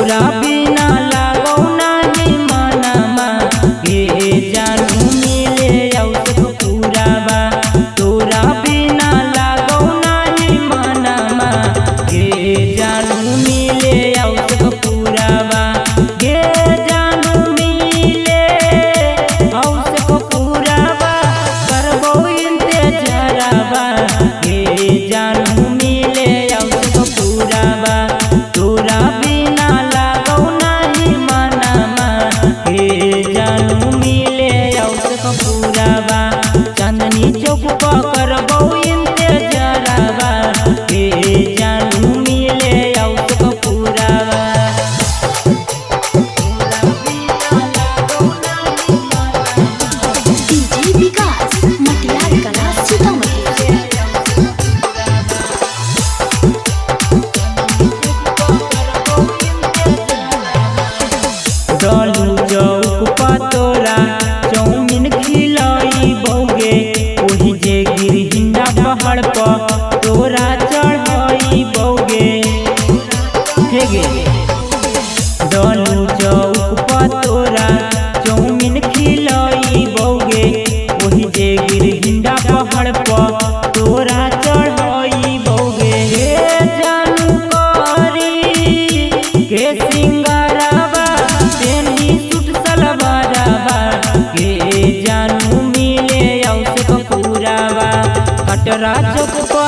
तोरा बिना लागौ नाही मनमा के जानू मिले औसत पुरावा तोरा बिना लागौ नाही मनमा के जानू मिले औसत पुरावा गे जानू मिले औसत पुरावा करबो इंतजारवा के जानू मिले औसत पुरावा तोरा बिना लागौ नाही मनमा के जानू मिले औसत पुरावा चांदनी चौक पर करबो इंतजारवा के जानू मिले औसत पुरावा डीजे विकास मटियार कला सीतामढ़ी। डालू चौक पर तोरा चौमिन खिलाई बौगे ओही जे गिरहिंडा पहाड़ पर तोरा चढ़ाई बौगे हे गे डालू चौक पर तोरा चौमिन खिलाई बौगे ओही जे गिरहिंडा पहाड़ पर तोरा चढ़ाई बौगे हे जानू करी के सिंगारावा तेनी सूट सलवारावा के जानू मिले औसत पुरावा कटरा चौक पर